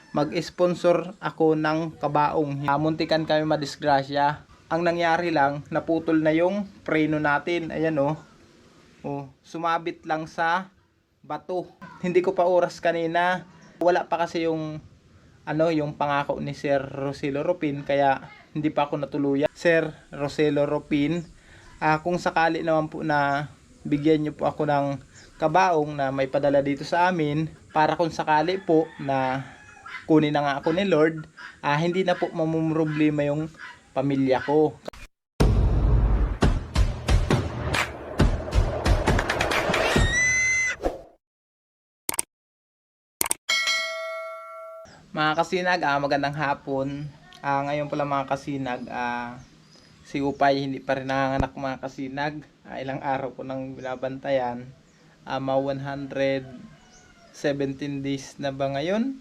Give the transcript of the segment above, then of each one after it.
mag-sponsor ako ng kabaong. Muntikan kami madisgrasya. Ang nangyari lang, naputol na yung preno natin. Ayan oh. Oh, sumabit lang sa bato. Hindi ko pa oras kanina. Wala pa kasi yung yung pangako ni Sir Roselio Ropin, kaya hindi pa ako natuluyan. Sir Roselio Ropin, kung sakali naman po na bigyan niyo po ako ng kabaong na may padala dito sa amin, para kung sakali po na kunin na nga ako ni Lord, hindi na po mamumroblema yung pamilya ko. Mga kasinag, magandang hapon. Ngayon pala mga kasinag, si Upay hindi pa rin nanganganak mga kasinag. Ilang araw ko nang binabantayan. 117 days na ba ngayon?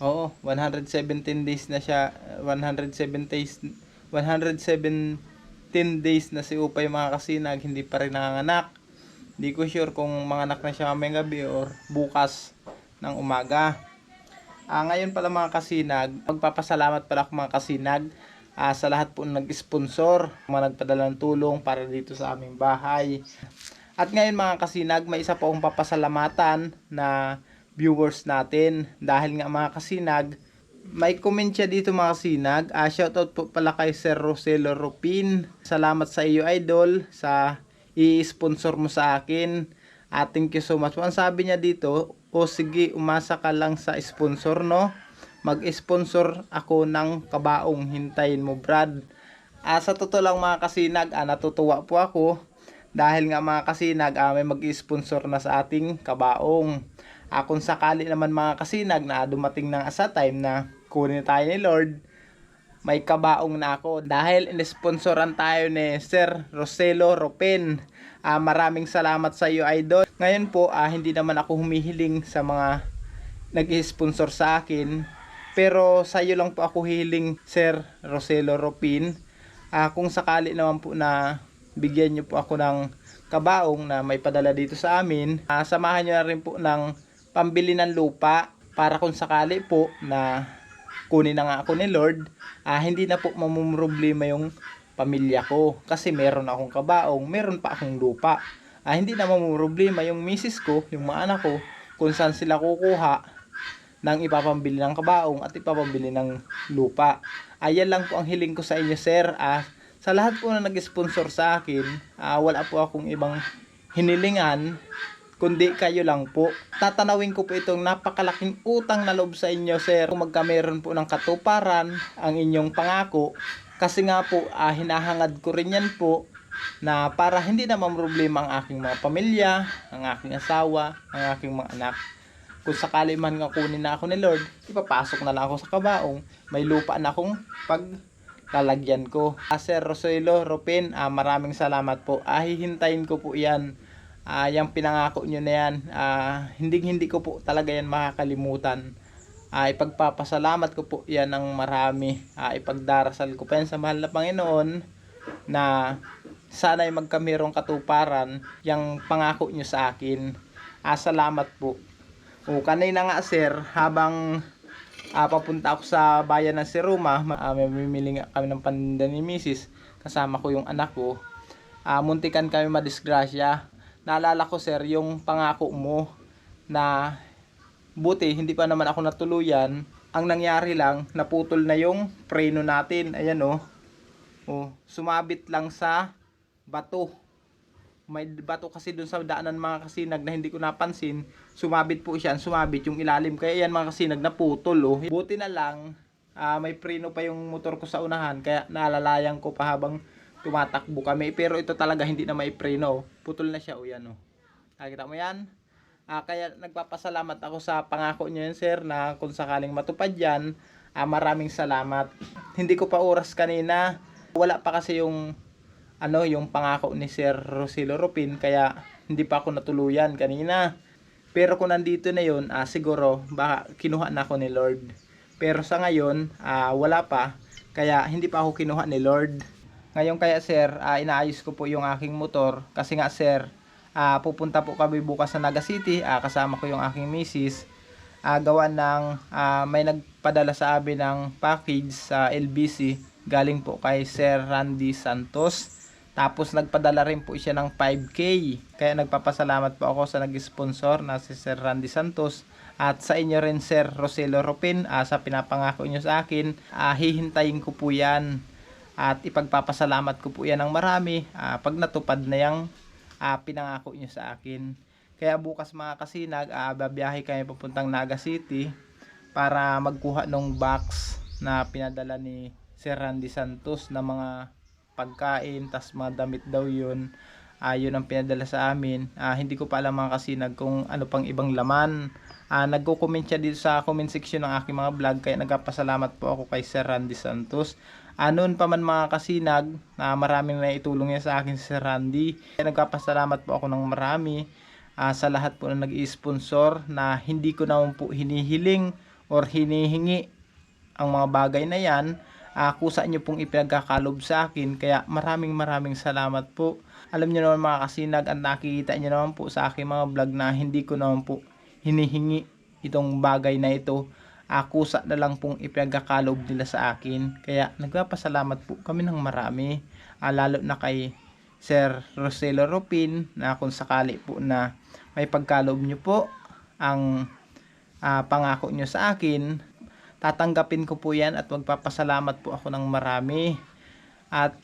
Oo, 117 days na siya. 117 days na si Upay mga kasinag, hindi pa rin nanganganak. Hindi ko sure kung manganak na siya mamayang gabi or bukas ng umaga. Ngayon pala mga kasinag, magpapasalamat pala ako mga kasinag sa lahat po nag-sponsor, mga nagpadala ng tulong para dito sa aming bahay. At ngayon mga kasinag, may isa po akong papasalamatan na viewers natin. Dahil nga mga kasinag, may comment siya dito mga kasinag. Shoutout po pala kay Sir Roselio Ropin. Salamat sa iyo idol sa i-sponsor mo sa akin. Thank you so much. Ang sabi niya dito, sige, umasa ka lang sa sponsor, no? Mag-sponsor ako ng kabaong, hintayin mo Brad. Sa totoo lang mga kasinag, natutuwa po ako dahil nga mga kasinag, may mag-sponsor na sa ating kabaong. Kung sakali naman mga kasinag na dumating ng sa time na kunin tayo ni Lord, may kabaong na ako dahil in-sponsoran tayo ni Sir Roselio Ropin. Maraming salamat sa iyo idol. Ngayon po, hindi naman ako humihiling sa mga nag-sponsor sa akin, pero sa iyo lang po ako hiling Sir Roselio Ropin. Kung sakali naman po na bigyan niyo po ako ng kabaong na may padala dito sa amin, samahan niyo na rin po ng pambili ng lupa para kung sakali po na kunin na nga ako ni Lord, hindi na po mamumroblema yung pamilya ko. Kasi meron akong kabaong, meron pa akong lupa. Hindi na mamumroblema yung misis ko, yung mga anak ko, kung saan sila kukuha ng ipapambili ng kabaong at ipapambili ng lupa. Ayan lang po ang hiling ko sa inyo sir. Sa lahat po na nag-sponsor sa akin, wala po akong ibang hinilingan kundi kayo lang po. Tatanawin ko po itong napakalaking utang na loob sa inyo sir. Kung magkameron po ng katuparan ang inyong pangako, kasi nga po hinahangad ko rin yan po na para hindi na mamroblema ang aking mga pamilya, ang aking asawa, ang aking mga anak. Kung sakali man nga kunin na ako ni Lord, ipapasok na lang ako sa kabaong, may lupa na akong paglalagyan ko. Sir Roselio Ropin, maraming salamat po. Hihintayin ko po yan. Yung pinangako nyo na yan, hindi ko po talaga yan makakalimutan. Ipagpapasalamat ko po yan ng marami. Ipagdarasal ko pa yan sa mahal na Panginoon na sana'y magkamerong katuparan yung pangako nyo sa akin. Salamat po. Kanina nga sir, habang papunta ako sa bayan ng Siroma, may bimili nga kami ng paninda ni Mrs. Kasama ko yung anak ko. Muntikan kami madisgrasya. Naalala ko sir, yung pangako mo na buti hindi pa naman ako natuluyan. Ang nangyari lang, naputol na yung preno natin. Ayan oh. Sumabit lang sa bato. May bato kasi dun sa daanan mga kasinag na hindi ko napansin. Sumabit po siya, sumabit yung ilalim. Kaya yan mga kasinag, naputol oh. Buti na lang, may preno pa yung motor ko sa unahan. Kaya naalalayan ko pa habang tumatakbo kami. Pero ito talaga hindi na may preno. Putol na siya. Yan oh. Nakita mo yan? Kaya nagpapasalamat ako sa pangako niyo yan sir, na kung sakaling matupad yan, maraming salamat. Hindi ko pa oras kanina. Wala pa kasi yung yung pangako ni Sir Roselio Ropin, kaya hindi pa ako natuluyan kanina. Pero kung nandito na yun, siguro baka kinuha na ako ni Lord. Pero sa ngayon, wala pa, kaya hindi pa ako kinuha ni Lord. Ngayon kaya sir, inaayos ko po yung aking motor. Kasi nga sir, pupunta po kami bukas sa Naga City. Kasama ko yung aking misis. gawa ng may nagpadala sa amin ng package sa LBC galing po kay Sir Randy Santos. Tapos nagpadala rin po siya ng 5K. Kaya nagpapasalamat po ako sa nag-sponsor na si Sir Randy Santos. At sa inyo rin Sir Roselo Ropin, sa pinapangako nyo sa akin, hihintayin ko po yan. At ipagpapasalamat ko po yan ng marami pag natupad na yung pinangako nyo sa akin. Kaya bukas mga kasinag, babiyahe kami papuntang Naga City para magkuha ng box na pinadala ni Sir Randy Santos na mga pagkain, tas mga damit daw yun. Yun ang pinadala sa amin. Hindi ko pa alam mga kasinag kung ano pang ibang laman. Nagko-comment siya dito sa comment section ng aking mga vlog, kaya nagpapasalamat po ako kay Sir Randy Santos. Noon pa man mga kasinag, maraming naitulong niya sa akin si Sir Randy. Kaya nagpapasalamat po ako ng marami sa lahat po na nag-i-sponsor, na hindi ko naman po hinihiling or hinihingi ang mga bagay na yan. Kusa nyo pong ipinagkakalob sa akin, kaya maraming salamat po. Alam nyo naman mga kasinag, at nakikita nyo naman po sa aking mga vlog na hindi ko naman po hinihingi itong bagay na ito. Kusa na lang pong ipinagkakalob nila sa akin, kaya nagpapasalamat po kami ng marami, lalo na kay Sir Roselo Ropin, na kung sakali po na may pagkalob nyo po ang pangako nyo sa akin, tatanggapin ko po yan at magpapasalamat po ako ng marami. At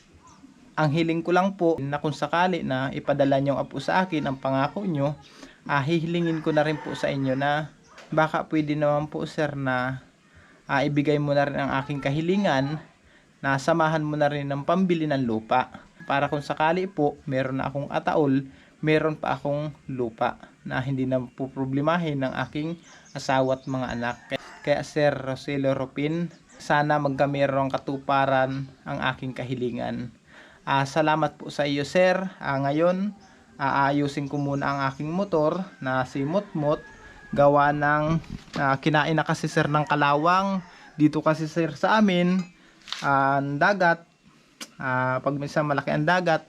ang hiling ko lang po na kung sakali na ipadala nyo po sa akin ang pangako nyo, hihilingin ko na rin po sa inyo na baka pwede naman po sir na ibigay mo na rin ang aking kahilingan, na samahan mo na rin ng pambili ng lupa, para kung sakali po meron na akong ataol, meron pa akong lupa na hindi na po problemahin ng aking asawa at mga anak. Kaya Sir Roselo Ropin, sana magkamerong katuparan ang aking kahilingan. Salamat po sa iyo sir. Ngayon, aayusin ko muna ang aking motor na si Mutmut. Gawa ng kinain na kasi sir ng kalawang. Dito kasi sir sa amin, ang dagat, pag minsan malaki ang dagat,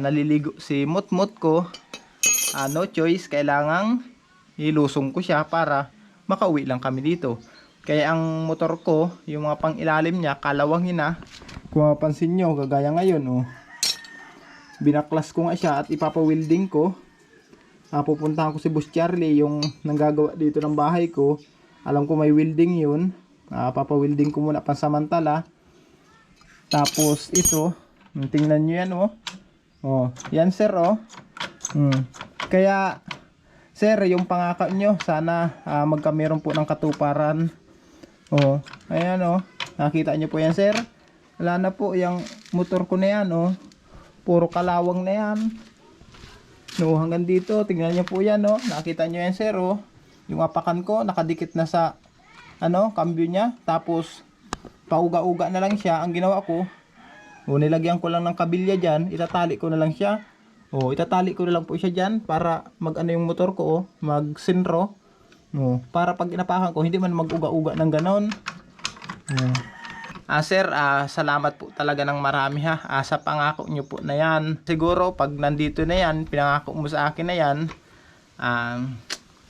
naliligo si Mutmut ko. No choice, kailangang ilusong ko siya para makauwi lang kami dito. Kaya ang motor ko, yung mga pang ilalim niya, kalawangin na. Kung mapansin nyo, kagaya ngayon, binaklas ko nga siya at ipapawilding ko. Pupuntahan ko si Boss Charlie, yung nanggagawa dito ng bahay ko. Alam ko may welding yun. Papawilding ko muna pansamantala. Tapos ito, tingnan nyo yan, yan sir, Kaya sir, yung pangako nyo, sana magkameron po ng katuparan. Ayan nakita nyo po yan sir. Wala na po yung motor ko na yan, puro kalawang na yan. Hanggang dito, tingnan nyo po yan, nakita nyo yan sir, yung apakan ko nakadikit na sa cambio niya. Tapos pauga-uga na lang siya. Ang ginawa ko, nilagyan ko lang ng kabilya dyan, itatali ko na lang siya. Itatali ko na lang po siya dyan para mag-ano yung motor ko, mag-sinro. Para pag inapakan ko, hindi man mag-uga-uga ng ganon. Sir, salamat po talaga ng marami sa pangako nyo po na yan. Siguro pag nandito na yan, pinangako mo sa akin na yan,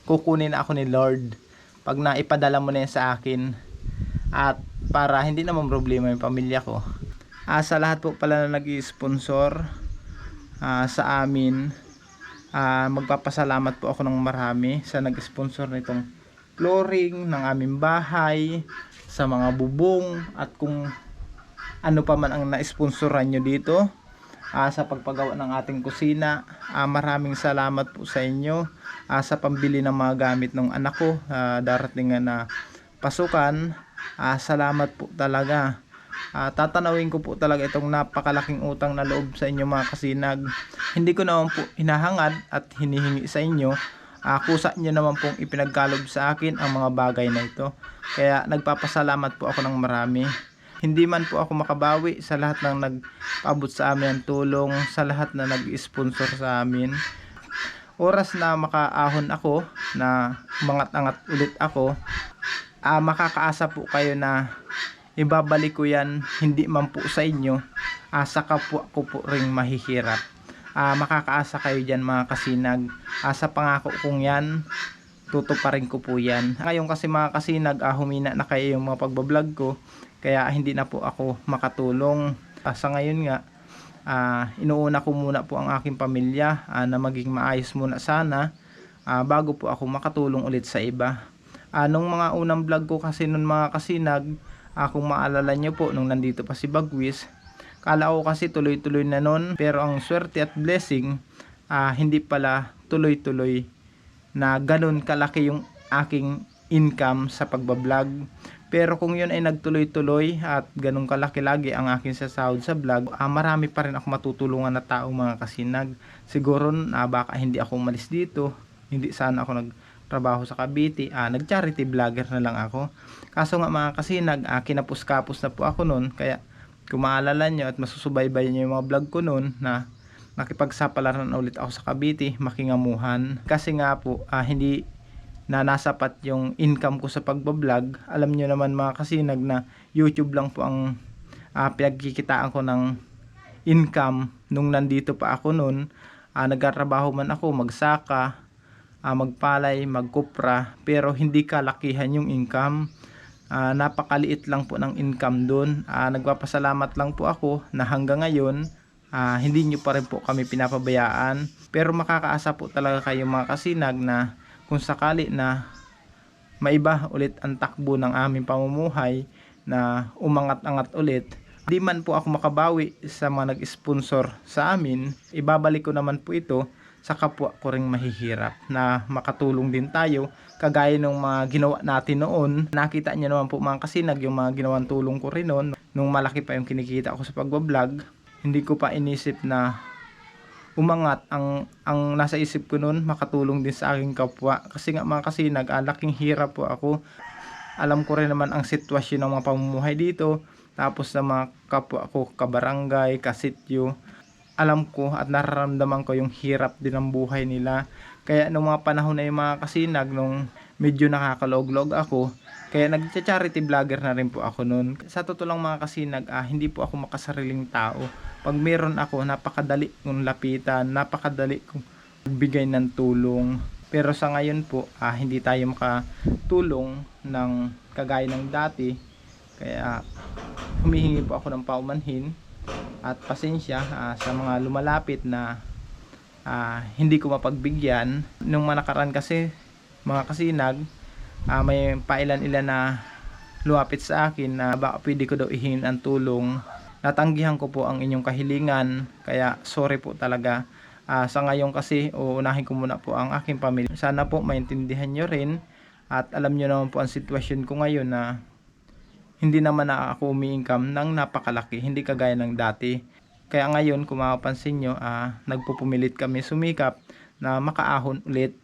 kukunin ako ni Lord pag naipadala mo na yan sa akin. At para hindi naman problema yung pamilya ko. Sa lahat po pala na nag-i-sponsor sa amin, magpapasalamat po ako ng marami sa nag-sponsor nitong flooring ng aming bahay, sa mga bubong, at kung ano pa man ang na-sponsoran nyo dito sa pagpagawa ng ating kusina. Maraming salamat po sa inyo sa pambili ng mga gamit ng anak ko, darating na pasukan. Salamat po talaga. Tatanawin ko po talaga itong napakalaking utang na loob sa inyo mga kasinag. Hindi ko naman po hinahangad at hinihingi sa inyo. Kusa nyo naman pong ipinagkalob sa akin ang mga bagay na ito. Kaya nagpapasalamat po ako ng marami. Hindi man po ako makabawi sa lahat ng nag-abot sa amin ng tulong, sa lahat na nag-sponsor sa amin. Oras na makaahon ako, na mangat-angat ulit ako, makakaasa po kayo na ibabalik ko yan, hindi man po sa inyo, sa kapwa ko po ring mahihirap. Makakaasa kayo dyan mga kasinag, sa pangako kong yan. tutuparin ko po yan. Ngayon kasi mga kasinag, humina na kayo yung mga pagbablog ko, kaya hindi na po ako makatulong. Sa ngayon nga, inuuna ko muna po ang aking pamilya na maging maayos muna sana bago po ako makatulong ulit sa iba. Nung mga unang vlog ko kasi nun mga kasinag, kung maalala nyo po nung nandito pa si Bagwis, kala ko kasi tuloy-tuloy na nun, pero ang swerte at blessing, hindi pala tuloy-tuloy na ganun kalaki yung aking income sa pagbablog. Pero kung yun ay nagtuloy-tuloy at ganun kalaki lagi ang aking sasahod sa vlog, marami pa rin ako matutulungan na tao mga kasinag. Siguro baka hindi ako umalis dito, hindi sana ako nagtrabaho sa Cavite, nag-charity vlogger na lang ako. Kaso nga mga kasinag, kinapos-kapos na po ako nun, kaya kung maalala nyo at masusubaybayan nyo yung mga vlog ko nun na nakipagsapalaran ulit ako sa Cavite, Makingamuhan. Kasi nga po, hindi na nasapat yung income ko sa pagbablog. Alam nyo naman mga kasinag na YouTube lang po ang pinagkikitaan ko ng income nung nandito pa ako nun. Nagtatrabaho man ako, magsaka, magpalay, magkupra, pero hindi kalakihan yung income. Napakaliit lang po ng income dun. Nagpapasalamat lang po ako na hanggang ngayon hindi nyo pa rin po kami pinapabayaan. Pero makakaasa po talaga kayo mga kasinag na kung sakali na maiba ulit ang takbo ng aming pamumuhay, na umangat-angat ulit, di man po ako makabawi sa mga nag-sponsor sa amin, ibabalik ko naman po ito sa kapwa ko ring mahihirap, na makatulong din tayo kagaya ng mga ginawa natin noon. Nakita nyo naman po mga kasinag yung mga ginawang tulong ko rin noon nung malaki pa yung kinikita ko sa pagbablog. Hindi ko pa inisip na umangat. Ang nasa isip ko noon, makatulong din sa aking kapwa. Kasi nga mga kasinag, laking hirap po ako. Alam ko rin naman ang sitwasyon ng mga pamumuhay dito. Tapos sa mga kapwa ko, kabarangay, kasityo, alam ko at nararamdaman ko yung hirap din ng buhay nila. Kaya nung mga panahon na yung mga kasinag, nung medyo nakakalog-log ako, kaya nag-charity vlogger na rin po ako noon. Sa totoo lang mga kasinag, hindi po ako makasariling tao. Pag meron ako, napakadali kong lapitan, napakadali kong bigay ng tulong. Pero sa ngayon po, hindi tayo makatulong ng kagaya ng dati. Kaya humihingi po ako ng paumanhin at pasensya sa mga lumalapit na hindi ko mapagbigyan. Nung nakaraan kasi mga kasinag, may pailan-ilan na lumapit sa akin na baka pwede ko daw ihingin ang tulong. Natanggihan ko po ang inyong kahilingan, kaya sorry po talaga. Sa ngayon kasi, uunahin ko muna po ang aking pamilya. Sana po maintindihan nyo rin, at alam nyo naman po ang sitwasyon ko ngayon na hindi naman na ako umi-income ng napakalaki, hindi kagaya ng dati. Kaya ngayon, kung mapapansin nyo, nagpupumilit kami sumikap na makaahon ulit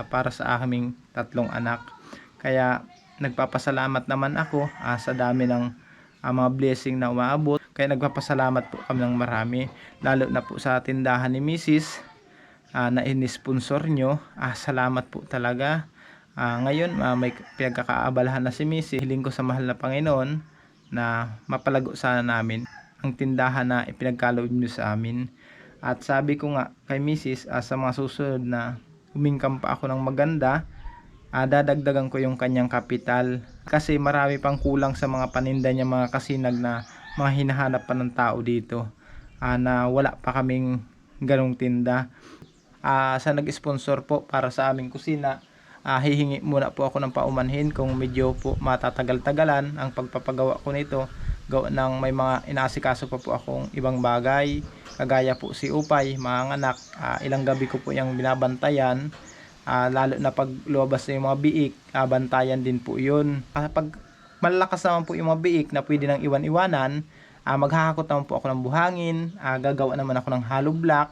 para sa aming 3 anak. Kaya nagpapasalamat naman ako sa dami ng mga blessing na umaabot. Kaya nagpapasalamat po kami ng marami, lalo na po sa tindahan ni Mrs. Na inisponsor nyo. Salamat po talaga. Ngayon may pinagkakaabalahan na si Mrs. Hiling ko sa mahal na Panginoon na mapalago sana namin ang tindahan na ipinagkaloob nyo sa amin. At sabi ko nga kay Mrs. Sa mga susunod na umingkam pa ako ng maganda, dadagdagan ko yung kanyang kapital, kasi marami pang kulang sa mga paninda niya mga kasinag na mga hinahanap pa ng tao dito, na wala pa kaming ganong tinda. Sa nag-sponsor po para sa aming kusina, hihingi muna po ako ng paumanhin kung medyo po matatagal-tagalan ang pagpapagawa ko nito, gawa ng may mga inaasikaso pa po akong ibang bagay, kagaya po si Upay, mga anak, ilang gabi ko po yung binabantayan. Lalo na pag lumabas na yung mga biik, bantayan din po yun. Pag malalakas naman po yung mga biik na pwede nang iwan-iwanan, maghahakot naman po ako ng buhangin, gagawa naman ako ng hollow block.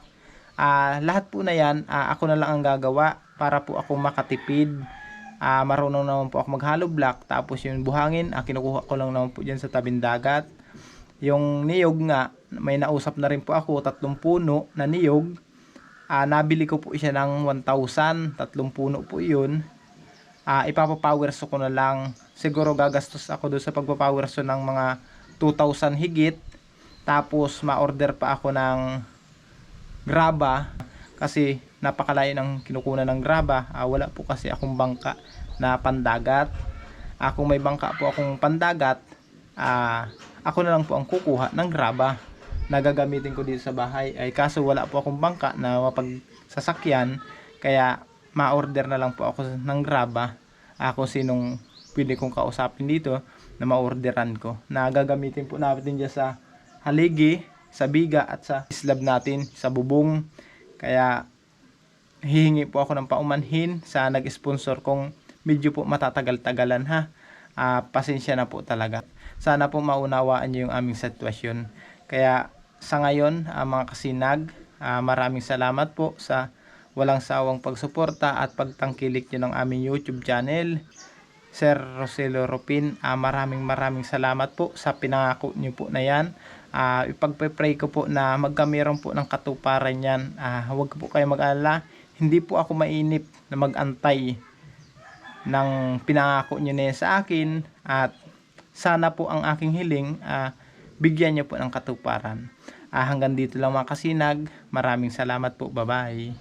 Lahat po na yan, ako na lang ang gagawa para po ako makatipid. Marunong naman po ako mag-hollow block, tapos yung buhangin, kinukuha ko lang naman po dyan sa tabing dagat. Yung niyog nga, may nausap na rin po ako, 3 puno na niyog. Nabili ko po siya ng 1,000, 3 puno po yun. Ipapapowerso ko na lang. Siguro gagastos ako doon sa pagpapowerso ng mga 2,000 higit. Tapos ma-order pa ako ng graba, kasi napakalayo ng kinukunan ng graba. Wala po kasi akong bangka na pandagat. Kung may bangka po akong pandagat, ako na lang po ang kukuha ng graba na gagamitin ko dito sa bahay. Kaso wala po akong bangka na mapagsasakyan, kaya ma-order na lang po ako ng graba. Kung sinong pwede kong kausapin dito na ma-orderan ko, na gagamitin po natin dyan sa haligi, sa biga at sa slab natin, sa bubong. Kaya hihingi po ako ng paumanhin sa nag-sponsor kong medyo po matatagal-tagalan ha. Pasensya na po talaga. Sana po maunawaan niyo yung aming sitwasyon. Kaya sa ngayon, mga kasinag, maraming salamat po sa walang sawang pagsuporta at pagtangkilik niyo ng aming YouTube channel, Sir Roselio Ropin. Maraming salamat po sa pinangako niyo po na yan. Ipagpe-pray ko po na magkameron po ng katuparan yan. Huwag po kayo mag-alala, hindi po ako mainip na mag-antay ng pinangako niyo na yan sa akin, at sana po ang aking hiling, bigyan niyo po ng katuparan. Hanggang dito lang mga kasinag. Maraming salamat po. Bye-bye.